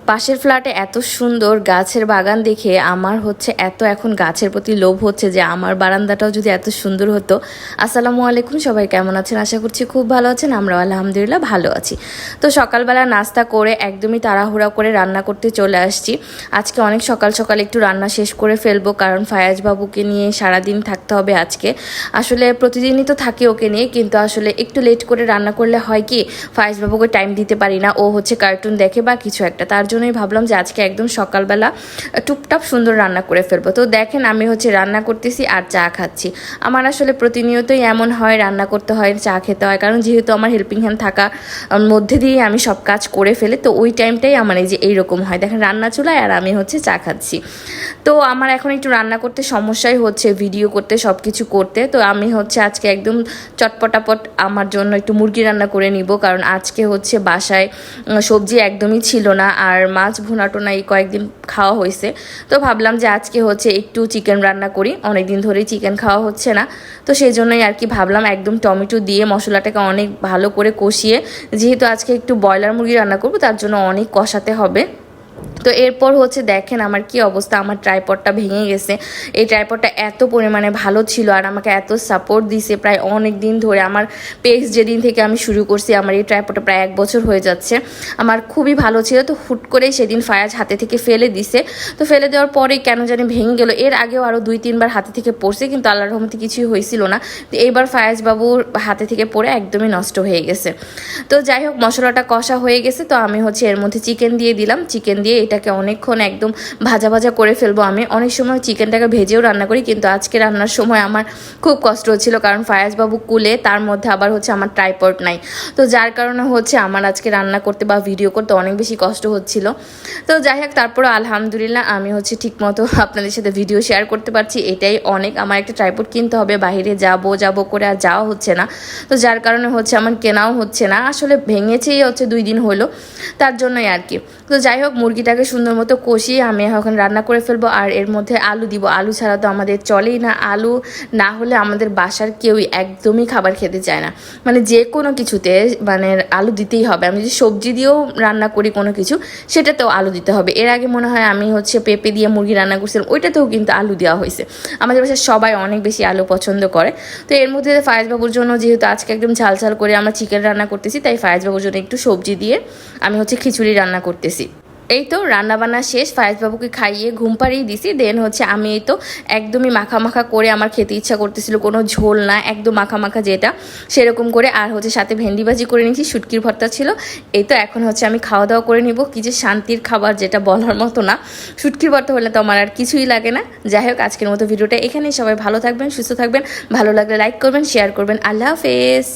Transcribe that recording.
পাশের ফ্ল্যাটে এত সুন্দর গাছের বাগান দেখে আমার হচ্ছে এত এখন গাছের প্রতি লোভ হচ্ছে যে আমার বারান্দাটাও যদি এত সুন্দর হতো। আসসালামু আলাইকুম, সবাই কেমন আছেন? আশা করছি খুব ভালো আছেন। আমরাও আলহামদুলিল্লাহ ভালো আছি। তো সকালবেলা নাস্তা করে একদমই তাড়াহুড়া করে রান্না করতে চলে আসছি। আজকে অনেক সকাল সকাল একটু রান্না শেষ করে ফেলবো, কারণ ফায়াজ বাবুকে নিয়ে সারাদিন থাকতে হবে আজকে। আসলে প্রতিদিনই তো থাকি ওকে নিয়ে, কিন্তু আসলে একটু লেট করে রান্না করলে হয় কি ফায়াজ বাবুকে টাইম দিতে পারি না। ও হচ্ছে কার্টুন দেখে বা কিছু একটা, তার জন্যই ভাবলাম যে আজকে একদম সকালবেলা টুপটাপ সুন্দর রান্না করে ফেলবো। তো দেখেন আমি হচ্ছে রান্না করতেছি আর চা খাচ্ছি। আমার আসলে প্রতিনিয়তই এমন হয়, রান্না করতে হয়, চা খেতে হয়, কারণ যেহেতু আমার হেল্পিং হ্যান্ড থাকা মধ্যে দিয়ে আমি সব কাজ করে ফেলি, তো ওই টাইমটাই আমার এই যে এইরকম হয়। দেখেন রান্না চুলায় আর আমি হচ্ছে চা খাচ্ছি। তো আমার এখন একটু রান্না করতে সমস্যাই হচ্ছে, ভিডিও করতে, সব কিছু করতে। তো আমি হচ্ছে আজকে একদম চটপটাপট আমার জন্য একটু মুরগি রান্না করে নিব, কারণ আজকে হচ্ছে বাসায় সবজি একদমই ছিল না, আর মাছ ভুনা টোনা এই কয়েকদিন খাওয়া হয়েছে। তো ভাবলাম যে আজকে হচ্ছে একটু চিকেন রান্না করি, অনেক দিন ধরেই চিকেন খাওয়া হচ্ছে না। তো সেই জন্যই আর কি ভাবলাম একদম টমেটো দিয়ে মশলাটাকে অনেক ভালো করে কষিয়ে, যেহেতু আজকে একটু ব্রয়লার মুরগি রান্না করব তার জন্য অনেক কষাতে হবে। তো এরপর হচ্ছে দেখেন আমার কি অবস্থা, আমার ট্রাইপডটা ভেঙে গেছে। এই ট্রাইপডটা এত পরিমাণে ভালো ছিল আর আমাকে এত সাপোর্ট দিছে প্রায় অনেক দিন ধরে। আমার পেজ যেদিন থেকে আমি শুরু করছি, আমার এই ট্রাইপডটা প্রায় 1 বছর হয়ে যাচ্ছে। আমার খুবই ভালো ছিল। তো হুট করেই সেদিন ফায়াজ হাতে থেকে ফেলে দিছে। তো ফেলে দেওয়ার পরে কেন জানি ভেঙে গেল। এর আগেও আরও 2-3 বার হাতে থেকে পড়ছে, কিন্তু আল্লাহর রহমতে কিছুই হয়েছিল না। তো এইবার ফায়াজ বাবুর হাতে থেকে পড়ে একদমই নষ্ট হয়ে গেছে। তো যাই হোক, মশলাটা কষা হয়ে গেছে। তো আমি হচ্ছে এর মধ্যে চিকেন দিয়ে দিলাম। চিকেন দিয়ে এটাকে অনেকক্ষণ একদম ভাজা ভাজা করে ফেলবো। আমি অনেক সময় চিকেনটাকে ভেজেও রান্না করি, কিন্তু আজকে রান্নার সময় আমার খুব কষ্ট হচ্ছিল, কারণ ফায়াজ বাবু কুলে, তার মধ্যে আবার হচ্ছে আমার ট্রাইপড নাই। তো যার কারণে হচ্ছে আমার আজকে রান্না করতে বা ভিডিও করতে অনেক বেশি কষ্ট হচ্ছিল। তো যাই হোক, তারপরে আলহামদুলিল্লাহ আমি হচ্ছে ঠিকমতো আপনাদের সাথে ভিডিও শেয়ার করতে পারছি, এটাই অনেক। আমার একটা ট্রাইপড কিনতে হবে, বাইরে যাব করে আর যাওয়া হচ্ছে না। তো যার কারণে হচ্ছে আমার কেনাও হচ্ছে না। আসলে ভেঙেছেই হচ্ছে 2 দিন হলো, তার জন্যই আর কি। তো যাই হোক, মুরগিটাকে সুন্দর মতো কষিয়ে আমি এখন রান্না করে ফেলবো। আর এর মধ্যে আলু দিব। আলু ছাড়া তো আমাদের চলেই না। আলু না হলে আমাদের বাসার কেউই একদমই খাবার খেতে চায় না। মানে যে কোনো কিছুতে মানে আলু দিতেই হবে। আমি যদি সবজি দিয়েও রান্না করি কোনো কিছু, সেটাতেও আলু দিতে হবে। এর আগে মনে হয় আমি হচ্ছে পেঁপে দিয়ে মুরগি রান্না করছিলাম, ওইটাতেও কিন্তু আলু দেওয়া হয়েছে। আমাদের বাসায় সবাই অনেক বেশি আলু পছন্দ করে। তো এর মধ্যে ফায়াজ বাবুর জন্য যেহেতু আজকে একদম ঝাল ঝাল করে আমরা চিকেন রান্না করতেছি, তাই ফায়াজ বাবুর জন্য একটু সবজি দিয়ে আমি হচ্ছে খিচুড়ি রান্না করতেছি। এই তো রান্নাবান্না শেষ, ফায়াজ বাবুকে খাইয়ে ঘুম পাড়িয়ে দিছি। দেন হচ্ছে আমি এই তো একদমই মাখা মাখা করে, আমার খেতে ইচ্ছা করতেছিল, কোনো ঝোল না, একদম মাখা মাখা যেটা সেরকম করে। আর হচ্ছে সাথে ভেন্ডি ভাজি করে নিয়েছি, শুটকির ভর্তা ছিল। এই তো এখন হচ্ছে আমি খাওয়া দাওয়া করে নিব। কি যে শান্তির খাবার, যেটা বলার মতো না। শুটকির ভর্তা হলে তো আমার আর কিছুই লাগে না। যাই হোক, আজকের মতো ভিডিওটা এখানেই। সবাই ভালো থাকবেন, সুস্থ থাকবেন। ভালো লাগলে লাইক করবেন, শেয়ার করবেন। আল্লাহ হাফেজ।